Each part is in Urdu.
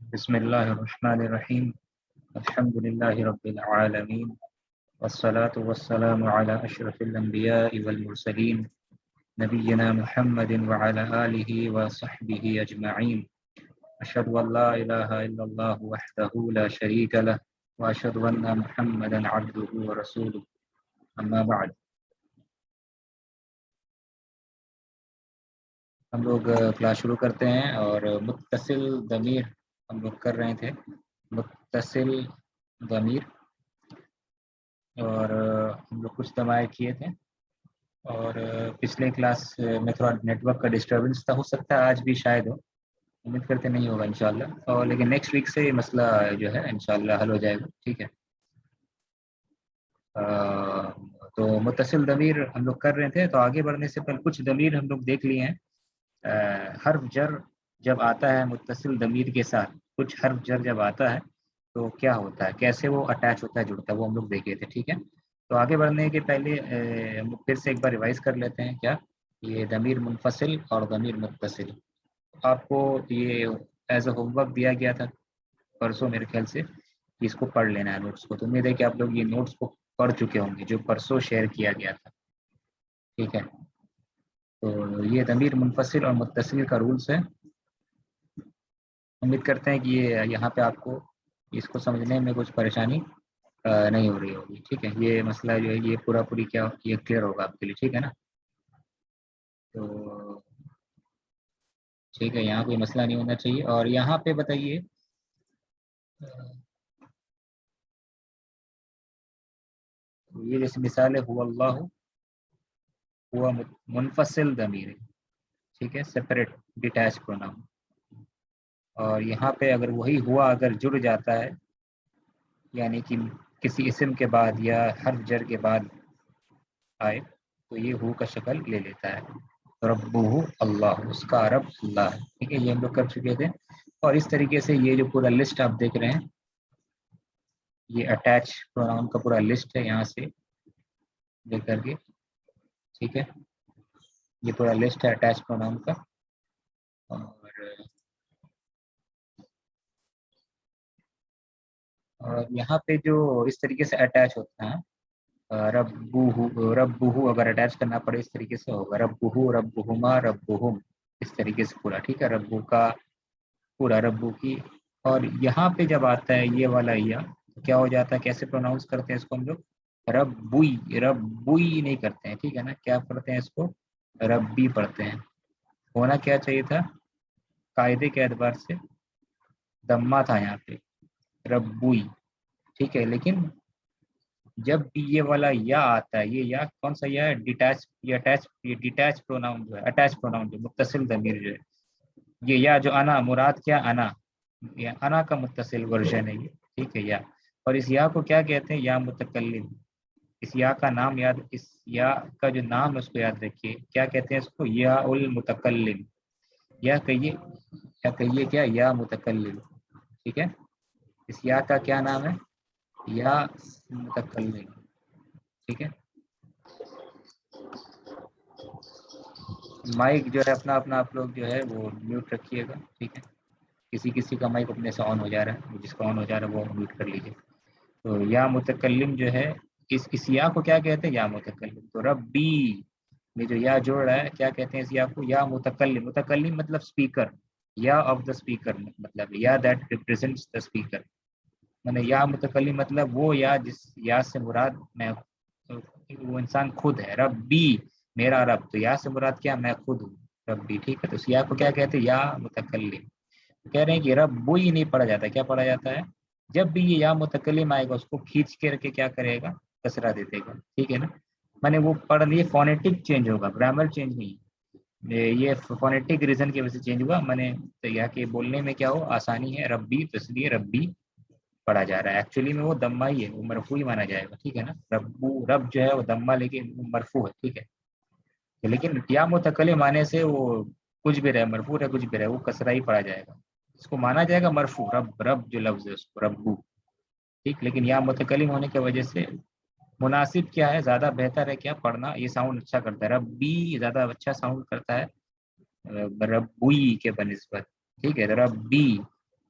بسم اللہ الرحمن الرحیم الحمد للہ رب العالمین والصلاة والسلام علی اشرف الانبیاء والمرسلین نبینا محمد وعلی آلہ وصحبہ اجمعین اشہد ان لا الہ الا اللہ وحدہ لا شریک لہ واشہد ان محمدا عبدہ ورسولہ اما بعد۔ ہم لوگ کلاس شروع کرتے ہیں اور متصل ضمیر ہم لوگ کر رہے تھے، متصل ضمیر، اور ہم لوگ کچھ ضمائر کیے تھے، اور پچھلے کلاس میں تھوڑا نیٹ ورک کا ڈسٹربنس تھا، ہو سکتا ہے آج بھی شاید ہو، امید کرتے نہیں ہوگا انشاءاللہ، اور لیکن نیکسٹ ویک سے یہ مسئلہ جو ہے انشاءاللہ حل ہو جائے گا، ٹھیک ہے۔ تو متصل ضمیر ہم لوگ کر رہے تھے، تو آگے بڑھنے سے پہلے کچھ ضمیر ہم لوگ دیکھ لیے ہیں۔ حرف جر جب آتا ہے متصل ضمیر کے ساتھ، کچھ حرف جر جب آتا ہے تو کیا ہوتا ہے، کیسے وہ اٹیچ ہوتا ہے، جڑتا ہے، وہ ہم لوگ دیکھے تھے، ٹھیک ہے۔ تو آگے بڑھنے کے پہلے پھر سے ایک بار ریوائز کر لیتے ہیں، کیا یہ ضمیر منفصل اور ضمیر متصل آپ کو یہ ایز اے ہوم ورک دیا گیا تھا پرسوں میرے خیال سے، کہ اس کو پڑھ لینا ہے نوٹس کو، تو امید ہے کہ آپ لوگ یہ نوٹس کو پڑھ چکے ہوں گے جو پرسوں شیئر کیا گیا تھا، ٹھیک ہے۔ تو یہ ضمیر منفصل اور متصل کا رولز ہے، امید کرتے ہیں کہ یہ یہاں پہ آپ کو اس کو سمجھنے میں کچھ پریشانی نہیں ہو رہی ہوگی، ٹھیک ہے۔ یہ مسئلہ جو ہے یہ پورا پوری کیا یہ کلیئر ہوگا آپ کے لیے، ٹھیک ہے نا۔ تو ٹھیک ہے، یہاں کوئی مسئلہ نہیں ہونا چاہیے۔ اور یہاں پہ بتائیے یہ جیسے مثال ہے هو اللہ، ہوا منفصل ضمیر ہے، ٹھیک ہے، سپریٹ ڈیٹیچ پروناؤن، اور یہاں پہ اگر وہی ہوا اگر جڑ جاتا ہے، یعنی کہ کسی اسم کے بعد یا حرف جر کے بعد آئے تو یہ ہو کا شکل لے لیتا ہے۔ ربہ اللہ، اس کا رب اللہ ہے، ٹھیک ہے، یہ ہم لوگ کر چکے تھے۔ اور اس طریقے سے یہ جو پورا لسٹ آپ دیکھ رہے ہیں، یہ اٹیچ پروناؤن کا پورا لسٹ ہے، یہاں سے لے کر کے، ٹھیک ہے، یہ پورا لسٹ ہے اٹیچ پروناؤن کا۔ اور یہاں پہ جو اس طریقے سے اٹیچ ہوتا ہے، ربہ اگر اٹیچ کرنا پڑے اس طریقے سے ہوگا ربہ، ربہما، ربہم، اس طریقے سے پورا، ٹھیک ہے، ربو کا پورا، ربو کی۔ اور یہاں پہ جب آتا ہے یہ والا یا، کیا ہو جاتا ہے، کیسے پروناؤنس کرتے ہیں اس کو ہم لوگ، ربوئی، ربوئی نہیں کرتے ہیں، ٹھیک ہے نا، کیا پڑھتے ہیں اس کو، ربی پڑھتے ہیں۔ ہونا کیا چاہیے تھا قاعدے کے اعتبار سے، دمہ تھا یہاں پہ، ربوئی، ٹھیک ہے۔ لیکن جب بھی یہ والا یا آتا ہے، یہ یا کون سا یا ہے، ڈیٹیچ، یہ ڈیٹیچ پروناؤن جو ہے، اٹیچ پروناؤن جو متصل ضمیر جو ہے، یہ یا جو انا، مراد کیا انا، یا انا کا متصل ورژن ہے یہ، ٹھیک ہے، یا۔ اور اس یا کو کیا کہتے ہیں، یا متکلم، اس یا کا نام یاد، اس یا کا جو نام ہے اس کو یاد رکھیے، کیا کہتے ہیں اس کو، یا المتکلم، یا کہیے کیا، یا متکلم، ٹھیک ہے۔ اس یا کا کیا نام ہے، یا متکلم، ٹھیک ہے۔ مائک جو ہے اپنا اپنا آپ لوگ جو ہے وہ میوٹ رکھیے گا، ٹھیک ہے، کسی کا مائک اپنے سے آن ہو جا رہا ہے، جس کا آن ہو جا رہا ہے وہ میوٹ کر لیجیے۔ تو یا متکلم جو ہے، اس یا کو کیا کہتے ہیں، یا متکلم۔ تو ربی میں جو یا جوڑ رہا ہے، کیا کہتے ہیں اس یا کو، یا متکلم، متکلم مطلب اسپیکر، یا آف دا اسپیکر، مطلب یا دیٹ ریپرزینٹس دا اسپیکر، میں یا متکلم مطلب وہ یا جس یا سے مراد میں وہ انسان خود ہے، ربی میرا رب، تو یا سے مراد کیا، میں خود ہوں، ربی، ٹھیک ہے۔ تو اس یا کو کیا کہتے ہیں، یا متکلم۔ کہہ رہے ہیں کہ رب ہی نہیں پڑھا جاتا، کیا پڑھا جاتا ہے، جب بھی یہ یا متکلم آئے گا اس کو کھینچ کے رکھ کے کیا کرے گا، کسرہ دے دے گا، ٹھیک ہے نا۔ میں نے وہ پڑھ لیے، فونیٹک چینج ہوگا، گرامر چینج نہیں، یہ فونیٹک ریزن کی وجہ سے چینج ہوا، میں نے یا کہ بولنے میں کیا ہو آسانی ہے، ربی، تو اس لیے ربی پڑھا جا رہا ہے، ایکچولی میں وہ دمہ ہی ہے، وہ مرفوع ہی مانا جائے گا، ٹھیک ہے نا، ربو، رب جو ہے وہ دمہ لیکن مرفوع ہے، ٹھیک ہے۔ لیکن یا متکلم آنے سے وہ کچھ بھی رہے، مرفوع ہے کچھ بھی رہے، وہ کسرہ ہی پڑھا جائے گا، اس کو مانا جائے گا مرفوع، رب، رب جو لفظ ہے اس کو ربو، ٹھیک۔ لیکن یا متکلم ہونے کی وجہ سے مناسب کیا ہے، زیادہ بہتر ہے کیا پڑھنا، یہ ساؤنڈ اچھا کرتا ہے، ربی زیادہ اچھا ساؤنڈ کرتا ہے ربوئی کے بنسبت، ٹھیک ہے، ربی،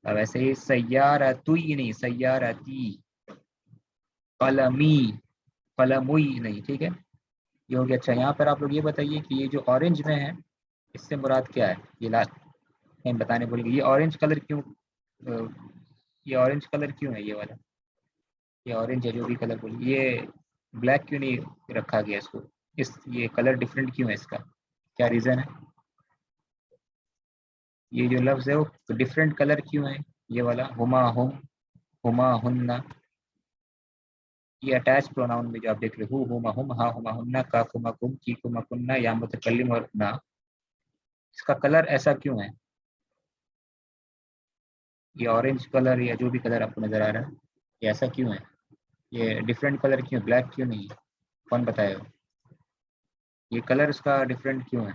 اب ایسے ہی سیارتوئی نہیں، سیارتی، قلمی، قلموئی نہیں، ٹھیک ہے، یہ ہو گیا. اچھا یہاں پر آپ لوگ یہ بتائیے کہ یہ جو اورنج میں ہے اس سے مراد کیا ہے؟ یہ لاسٹ ٹائم بتانے بول گئے. یہ اورنج کلر کیوں یہ اورنج کلر کیوں ہے؟ یہ والا یہ اورنج ہے جو بھی کلر بولی، یہ بلیک کیوں نہیں رکھا گیا اس کو؟ یہ کلر ڈفرینٹ کیوں ہے اس کا؟ کیا ریزن ہے؟ یہ جو لفظ ہے وہ ڈفرینٹ کلر کیوں ہے؟ یہ والا ہما ہم، ہما ہن، یہ اٹیچ پروناؤن میں جو آپ دیکھ رہے ہو، ہما ہم، ہا ہما ہن، کا کما کم، کی کما کننا، یا متکلم اور نا، اس کا کلر ایسا کیوں ہے؟ یہ اورنج کلر یا جو بھی کلر آپ کو نظر آ رہا ہے یہ ایسا کیوں ہے؟ یہ ڈفرینٹ کلر کیوں، بلیک کیوں نہیں ہے؟ کون بتائے گا؟ یہ کلر اس کا ڈفرینٹ کیوں ہے؟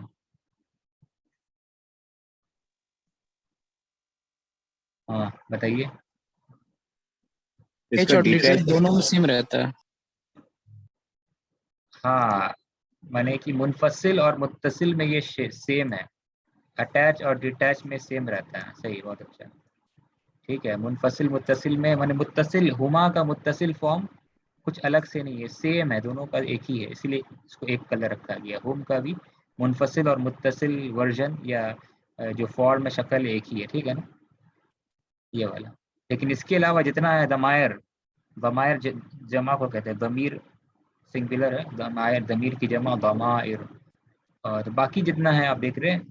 ہاں بتائیے. ایچ اور ڈیٹیل دونوں میں سیم رہتا ہے. ہاں مانے کہ منفصل اور متصل میں یہ سیم ہے، اٹیچ اور ڈیٹیچ میں سیم رہتا ہے. صحیح، بہت اچھا، ٹھیک ہے. منفصل متصل میں مانے متصل، ہما کا متصل فارم کچھ الگ سے نہیں ہے، سیم ہے، دونوں کا ایک ہی ہے، اسی لیے اس کو ایک کلر رکھا گیا. ہوم کا بھی منفصل اور متصل ورژن یا جو فارم میں شکل ایک ہی ہے، ٹھیک ہے نا، یہ والا. لیکن اس کے علاوہ جتنا ہے ضمائر، ضمائر جمع کو کہتے ہیں، ضمیر سنگولر ہے، ضمائر ضمیر کی جمع ضمائر. اور باقی جتنا ہے آپ دیکھ رہے ہیں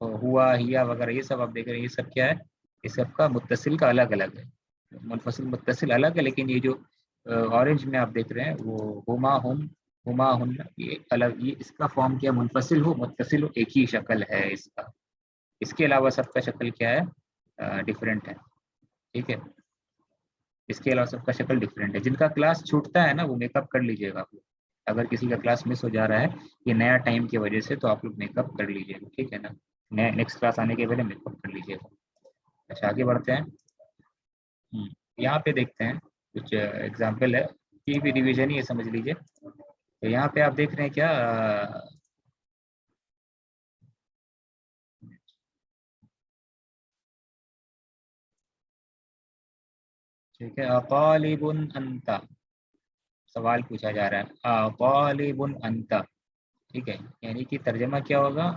ہوا، ہیا وغیرہ، یہ سب آپ دیکھ رہے ہیں، یہ سب کیا ہے؟ یہ سب کا متصل کا الگ الگ ہے. منفصل متصل الگ ہے، لیکن یہ جو اورنج میں آپ دیکھ رہے ہیں وہ ہما ہم، ہما ہن، یہ الگ، یہ اس کا فارم کیا؟ منفصل ہو متصل ہو، ایک ہی شکل ہے اس کا. اس کے علاوہ سب کا شکل کیا ہے؟ ڈفرینٹ ہے، ٹھیک ہے. اس کے علاوہ سب کا شکل ڈفرینٹ ہے. جن کا کلاس چھوٹتا ہے نا وہ میک اپ کر لیجیے گا آپ لوگ. اگر کسی کا کلاس مس ہو جا رہا ہے یہ نیا ٹائم کی وجہ سے، تو آپ لوگ میک اپ کر لیجیے گا، ٹھیک ہے نا. نیکسٹ کلاس آنے کے پہلے میک اپ کر لیجیے گا. اچھا آگے بڑھتے ہیں. یہاں پہ دیکھتے ہیں کچھ ایگزامپل ہے، ٹی وی ڈویژن ہی یہ سمجھ لیجیے. تو یہاں پہ آپ دیکھ رہے ہیں کیا؟ ٹھیک ہے، طالب انت، سوال پوچھا جا رہا ہے طالب انت، ٹھیک ہے. یعنی کہ ترجمہ کیا ہوگا؟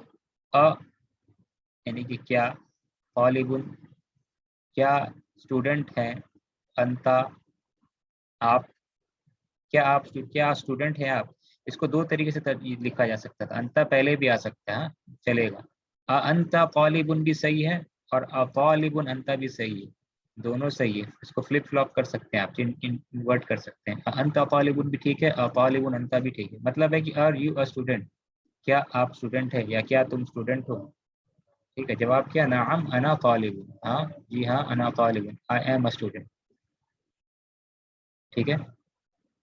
یعنی کہ کیا، طالب کیا اسٹوڈنٹ ہے، انتا آپ، کیا اسٹوڈنٹ ہیں آپ. اس کو دو طریقے سے لکھا جا سکتا تھا. انتا پہلے بھی آ سکتا ہے، چلے گا. انتا طالب بھی صحیح ہے اور طالب انتا بھی صحیح ہے، دونوں صحیح ہے. اس کو فلپ فلاپ کر سکتے ہیں آپ، انورٹ کر سکتے ہیں. انتا طالب بھی ٹھیک ہے اور طالب انتا بھی ٹھیک ہے. مطلب ہے کہ آر یو اے اسٹوڈنٹ، کیا آپ اسٹوڈنٹ ہے یا کیا تم اسٹوڈنٹ ہو. ٹھیک ہے، جواب کیا؟ نعم انا طالب، ہاں جی ہاں انا طالب، آئی ایم اے اسٹوڈنٹ، ٹھیک ہے.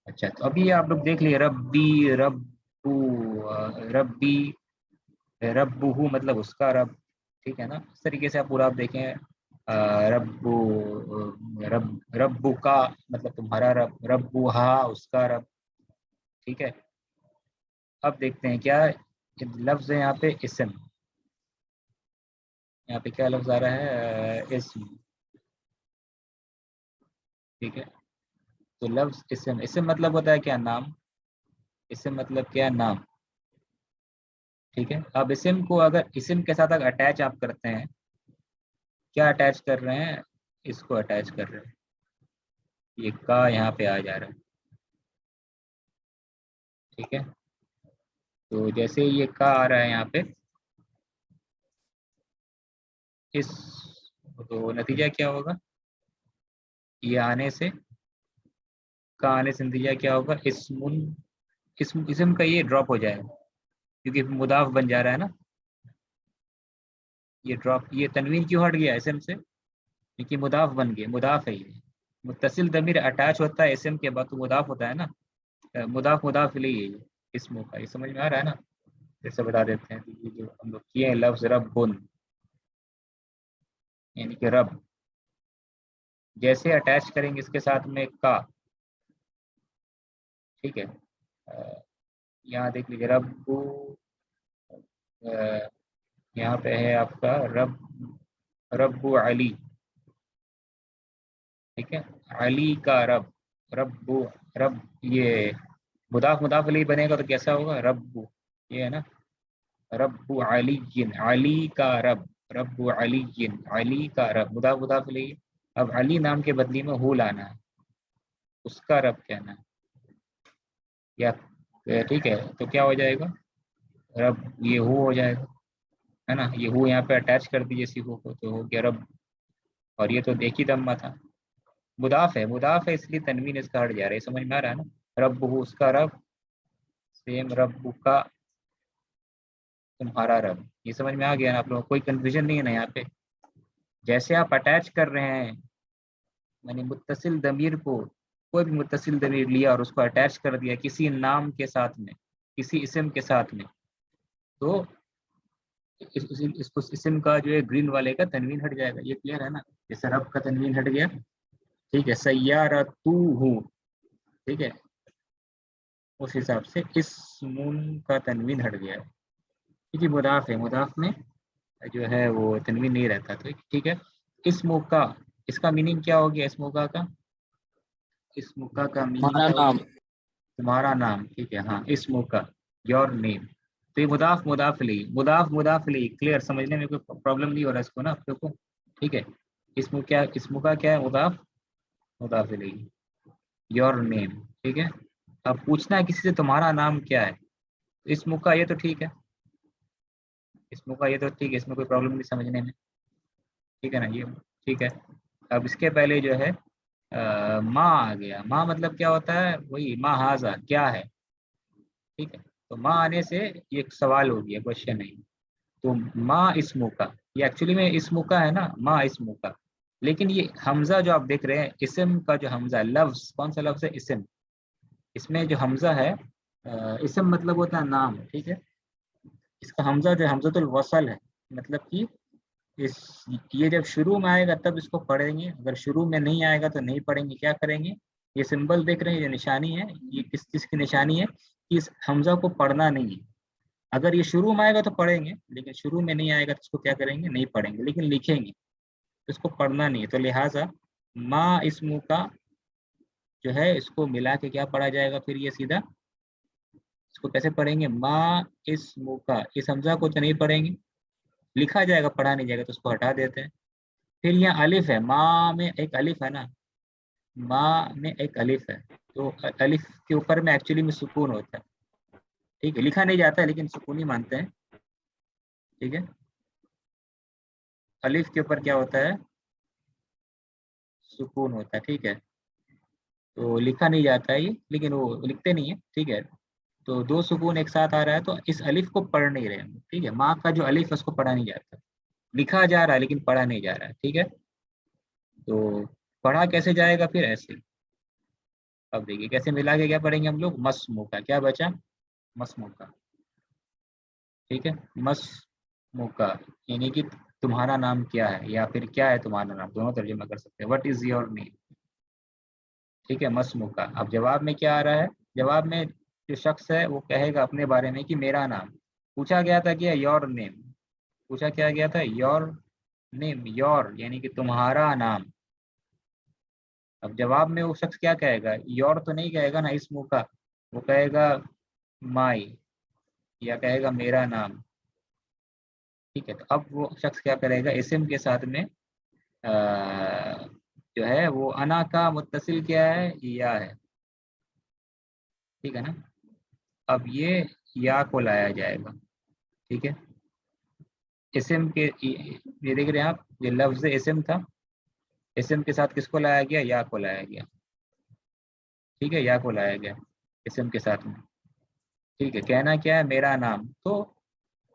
اچھا تو ابھی آپ لوگ دیکھ لیے ربی، ربو، ربی، ربو مطلب اس کا رب، ٹھیک ہے نا. اس طریقے سے آپ پورا آپ دیکھیں ربو، رب، ربو کا مطلب تمہارا رب، ربو ہا اس کا رب، ٹھیک ہے. اب دیکھتے ہیں کیا لفظ ہے یہاں پہ، اسم. یہاں پہ کیا لفظ آ رہا ہے؟ اسم، ٹھیک ہے. تو لفظ اسم، اسم مطلب ہوتا ہے کیا؟ نام. اسم مطلب کیا؟ نام، ٹھیک ہے. اب اسم کو اگر اسم کے ساتھ اگر اٹیچ آپ کرتے ہیں، کیا اٹیچ کر رہے ہیں؟ اس کو اٹیچ کر رہے ہیں. یہ کا یہاں پہ آ جا رہا ہے، ٹھیک ہے. تو جیسے یہ کا آ رہا ہے یہاں پہ، اس تو نتیجہ کیا ہوگا؟ یہ آنے سے، کا آنے سے نتیجہ کیا ہوگا؟ اسم کا یہ ڈراپ ہو جائے گا کیونکہ مضاف بن جا رہا ہے نا. یہ ڈراپ، یہ تنوین کیوں ہٹ گیا اسم سے؟ کیونکہ مضاف بن گیا، مضاف ہے. یہ متصل ضمیر اٹیچ ہوتا ہے اسم کے بعد تو مضاف ہوتا ہے نا. مضاف مضاف الیہ ہے اسموں کا. یہ سمجھ میں آ رہا ہے نا؟ جیسے بتا دیتے ہیں یہ جو ہم لوگ کیے ہیں لفظ رب، یعنی کہ رب، جیسے اٹیچ کریں گے اس کے ساتھ میں کا، ٹھیک ہے. یہاں دیکھ لیجیے رب، یہاں پہ ہے آپ کا رب، رب علی، ٹھیک ہے. علی کا رب، رب رب یہ مضاف مضاف علیہ بنے گا تو کیسا ہوگا؟ رب، یہ ہے نا، رب علی، علی کا رب، رب علی، علی کا رب مضاف مضاف علیہ. اب علی نام کے بدلی میں ہو لانا ہے، اس کا رب کہنا ہے یا ٹھیک ہے. تو کیا ہو جائے گا؟ رب یہ ہو جائے گا ہے نا، یہ ہو یہاں پہ اٹیچ کر دیجیے سیکھو کو تو ہو گیا رب. اور یہ تو دیکھی دمہ تھا، مضاف ہے، مضاف ہے اس لیے تنوین اس کا ہٹ جا رہا ہے. سمجھ میں آ رہا ہے نا؟ رب ہو اس کا رب، سیم رب کا تمہارا رب. یہ سمجھ میں آ گیا نا آپ لوگوں کو؟ کوئی کنفیوژن نہیں ہے نا یہاں پہ؟ جیسے آپ اٹیچ کر رہے ہیں، یعنی متصل ضمیر کو، کوئی بھی متصل ضمیر لیا اور اس کو اٹیچ کر دیا کسی نام کے ساتھ میں، کسی اسم کے ساتھ میں، تو اس کو اسم کا جو ہے گرین والے کا تنوین ہٹ جائے گا. یہ کلیئر ہے نا؟ جیسے رب کا تنوین ہٹ گیا، ٹھیک ہے. سیارتہ، ٹھیک ہے، اس حساب سے اسم کا تنوین ہٹ گیا ہے کیونکہ مضاف ہے، مضاف میں جو ہے وہ تنوین نہیں رہتا. تو ٹھیک ہے. اسم کا، اس کا میننگ کیا ہو گیا؟ اسم کا اسم کا میننگ ہمارا کیا ہو نام. گیا؟ تمہارا نام. ٹھیک ہے، ہاں، اسم کا، یور نیم. تو یہ مضاف مضاف الیہ، مضاف مضاف الیہ. کلیئر؟ سمجھنے میں کوئی پرابلم نہیں ہو رہا ہے اس کو نا آپ کو؟ ٹھیک ہے. اسم کیا، اسم کا کیا ہے؟ مضاف مضاف الیہ، یور نیم. ٹھیک ہے. اب پوچھنا ہے کسی سے تمہارا نام کیا ہے، اسم کا یہ تو ٹھیک ہے، اسم کا یہ تو ٹھیک ہے، اس میں کوئی پرابلم نہیں سمجھنے میں. ٹھیک ہے نا؟ یہ ٹھیک ہے. اب اس کے پہلے جو ہے ماں آ گیا. ماں مطلب کیا ہوتا ہے؟ وہی ما ہاذا، کیا ہے. ٹھیک ہے. تو ماں آنے سے یہ ایک سوال ہو گیا، کوشچن نہیں. تو ماں اسم کا، یہ ایکچولی میں اسم کا ہے نا، ماں اسم کا. لیکن یہ حمزہ جو آپ دیکھ رہے ہیں، اسم کا جو حمزہ، لفظ کون سا لفظ ہے؟ اسم. اس میں جو حمزہ ہے، اسم مطلب ہوتا ہے نام. ٹھیک ہے. اس کا حمزہ جو حمزۃ الوصل ہے، مطلب کہ اس یہ جب شروع میں آئے گا تب اس کو پڑھیں گے، اگر شروع میں نہیں آئے گا تو نہیں پڑھیں گے. کیا کریں گے؟ یہ سمبل دیکھ رہے ہیں، یہ نشانی ہے، یہ کس چیز کی نشانی ہے؟ کہ اس حمزہ کو پڑھنا نہیں ہے. اگر یہ شروع میں آئے گا تو پڑھیں گے، لیکن شروع میں نہیں آئے گا تو اس کو کیا کریں گے؟ نہیں پڑھیں گے، لیکن لکھیں گے. اس کو پڑھنا نہیں ہے. تو لہٰذا ما اسم کا جو ہے اس کو ملا کے کیا پڑھا جائے گا؟ پھر یہ سیدھا اس کو کیسے پڑھیں گے؟ ما اسم کا. اس حمزہ کو تو نہیں پڑھیں گے، لکھا جائے گا، پڑھا نہیں جائے گا، تو اس کو ہٹا دیتے ہیں. پھر یہاں الف ہے، ماں میں ایک الف ہے نا، ماں میں ایک الف ہے. تو الف کے اوپر میں ایکچولی میں سکون ہوتا ہے. ٹھیک ہے. لکھا نہیں جاتا ہے لیکن سکون ہی مانتے ہیں. ٹھیک ہے. الف کے اوپر کیا ہوتا ہے؟ سکون ہوتا ہے. ٹھیک ہے. تو لکھا نہیں جاتا ہے یہ، لیکن وہ لکھتے نہیں ہے. ٹھیک ہے. تو دو سکون ایک ساتھ آ رہا ہے تو اس الف کو پڑھ نہیں رہے ہم. ٹھیک ہے. ماں کا جو الف ہے اس کو پڑھا نہیں جاتا، لکھا جا رہا ہے لیکن پڑھا نہیں جا رہا ہے. ٹھیک ہے. تو پڑھا کیسے جائے گا پھر؟ ایسے. اب دیکھیے کیسے ملا کے کیا پڑھیں گے ہم لوگ؟ مسمو کا. کیا بچا؟ مسمو کا. ٹھیک ہے. مسمو کا یعنی کہ تمہارا نام کیا ہے، یا پھر کیا ہے تمہارا نام، دونوں ترجمہ کر سکتے ہیں. What is your name. ٹھیک ہے. مسمو کا. اب جواب میں کیا آ رہا ہے؟ جواب میں جو شخص ہے وہ کہے گا اپنے بارے میں کہ میرا نام. پوچھا گیا تھا کیا؟ Your name. پوچھا کیا گیا تھا؟ Your name. یور یعنی کہ تمہارا نام. اب جواب میں وہ شخص کیا کہے گا؟ یور تو نہیں کہے گا نا اسم کا، وہ کہے گا مائی، یا کہے گا میرا نام. ٹھیک ہے. تو اب وہ شخص کیا کرے گا؟ اسم کے ساتھ میں جو ہے وہ انا کا متصل کیا ہے؟ یا ہے. ٹھیک ہے نا. اب یہ یا کو لایا جائے گا. ٹھیک ہے. اسم کے، یہ دیکھ رہے ہیں آپ، یہ لفظ اسم تھا، اسم کے ساتھ کس کو لایا گیا؟ یا کو لایا گیا. ٹھیک ہے. یا کو لایا گیا اسم کے ساتھ میں. ٹھیک ہے. کہنا کیا ہے؟ میرا نام. تو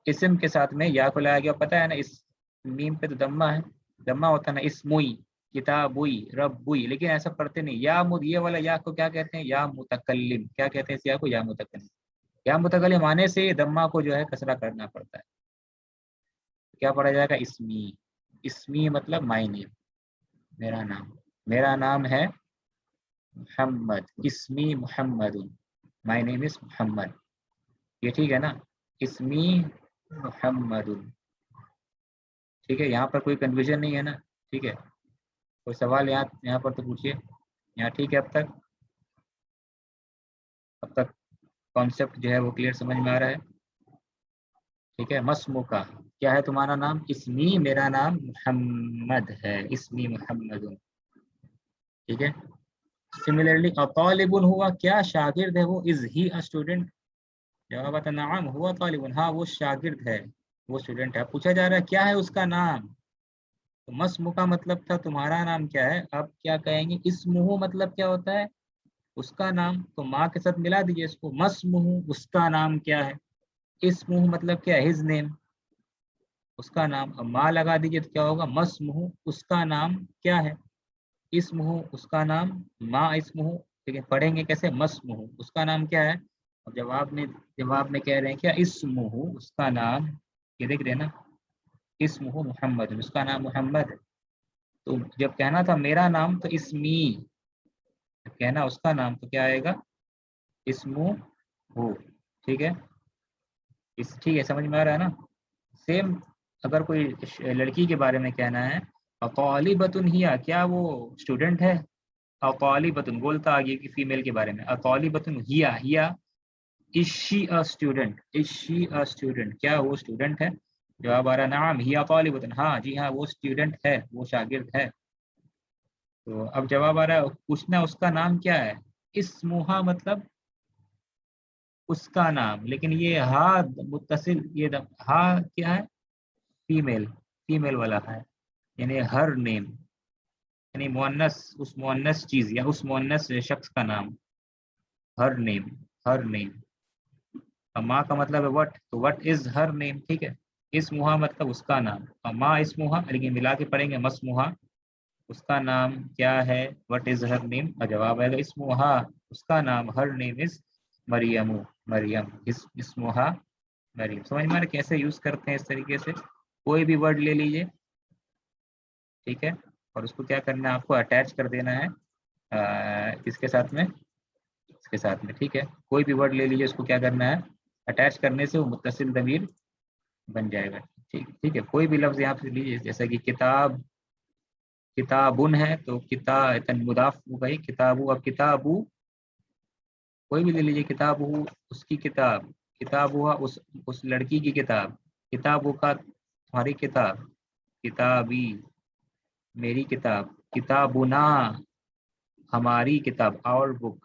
اسم کے ساتھ میں یا کو لایا گیا. پتہ ہے نا اس میم پہ تو دمہ ہے، دمہ ہوتا ہے نا، اسموئی، کتابوئی، ربوئی. لیکن ایسا پڑھتے نہیں. یا یہ والا یا کو کیا کہتے ہیں؟ یا متکلم. کیا کہتے ہیں اس یا کو؟ یا متکلم. یا متکلم آنے سے دمہ کو جو ہے کسرہ کرنا پڑتا ہے. کیا پڑھا جائے گا؟ اسمی. اسمی مطلب مائی نیم، میرا نام. میرا نام ہے محمد. اسمی محمد، مائی نیم از محمد. یہ ٹھیک ہے نا؟ اسمی محمد. ٹھیک ہے. یہاں پر کوئی کنفیوژن نہیں ہے نا؟ ٹھیک ہے. کوئی سوال یہاں پر تو پوچھیے. یہاں ٹھیک ہے؟ اب تک کانسیپٹ جو ہے وہ کلیئر سمجھ میں آ رہا ہے؟ ٹھیک ہے. مسمو کا کیا ہے تمہارا نام؟ اسمی میرا نام محمد ہے، اسمی محمد. ٹھیک ہے. سملرلی طالب ہوا کیا شاگرد ہے وہ؟ از ہی اے اسٹوڈنٹ؟ جواب آتا نعم ہوا طالب، ہاں وہ شاگرد ہے، وہ اسٹوڈنٹ ہے. پوچھا جا رہا ہے کیا ہے اس کا نام. تو مسمو کا مطلب تھا تمہارا نام کیا ہے. اب کیا کہیں گے؟ اسمہ مطلب کیا ہوتا ہے؟ اس کا نام. تو ماں کے ساتھ ملا دیجئے اس کو، مسمہ اس کا نام کیا ہے. اسمہ مطلب کیا ہے؟ ہز نیم، اس کا نام. اب ماں لگا دیجئے تو کیا ہوگا؟ مسمہ اس کا نام کیا ہے. اسمہ اس کا نام، ماں اسمہ. ٹھیک ہے. پڑھیں گے کیسے؟ مسمہ اس کا نام کیا ہے. اب جواب میں کہہ رہے ہیں کیا؟ اسمہ اس کا نام، یہ دیکھ رہے ہیں نا، اسمہ محمد اس کا نام محمد ہے. تو جب کہنا تھا میرا نام تو اسمی، جب کہنا اس کا نام تو کیا آئے گا؟ اسمہ ہو. ٹھیک ہے. ٹھیک ہے، سمجھ میں آ رہا ہے نا. سیم اگر کوئی لڑکی کے بارے میں کہنا ہے طالبۃ ہی، کیا وہ اسٹوڈنٹ ہے. طالبۃ بولتا آگے کی فیمیل کے بارے میں، طالبۃ ہی از شی a student, is she a student, کیا وہ اسٹوڈنٹ ہے. جواب آ رہا نعم ہی طالبۃ، ہاں جی ہاں وہ اسٹوڈنٹ ہے، وہ شاگرد ہے. تو اب جواب آ رہا ہے پوچھنا اس کا نام کیا ہے. اسمہ مطلب اس کا نام، لیکن یہ ہا متصل، یہ ہا کیا ہے؟ فیمیل والا ہے، یعنی ہر نیم، یعنی مؤنث، اس مؤنث چیز یا اس مؤنث شخص کا نام. ہر نیم. ماں کا مطلب ہے وٹ، تو وٹ از ہر نیم. ٹھیک ہے. اسمہ مطلب اس کا نام، ماں اسمہ، لیکن ملا کے پڑھیں گے مسمہ اس کا نام کیا ہے. وٹ از ہر نیم. اور جواب آئے گا اسمہ اس کا نام، ہر نیم از مریم، اسمہ مریم. سمجھ میں کیسے یوز کرتے ہیں اس طریقے سے. کوئی بھی ورڈ لے لیجئے، ٹھیک ہے، اور اس کو کیا کرنا ہے آپ کو اٹیچ کر دینا ہے اس کے ساتھ میں، اس کے ساتھ میں. ٹھیک ہے. کوئی بھی ورڈ لے لیجئے، اس کو کیا کرنا ہے اٹیچ کرنے سے وہ متصل ضمیر بن جائے گا. ٹھیک ہے. کوئی بھی لفظ یہاں پہ لیجیے، جیسا کہ کتابن ہے تو مضاف ہو گئی کتابو. اب کتابو کوئی بھی لے لیجیے، کتاب ہو اس کی کتاب، کتاب ہوا اس لڑکی کی کتاب، کتاب کا تمہاری کتاب، کتابی میری کتاب، کتابنا ہماری کتاب اور بک،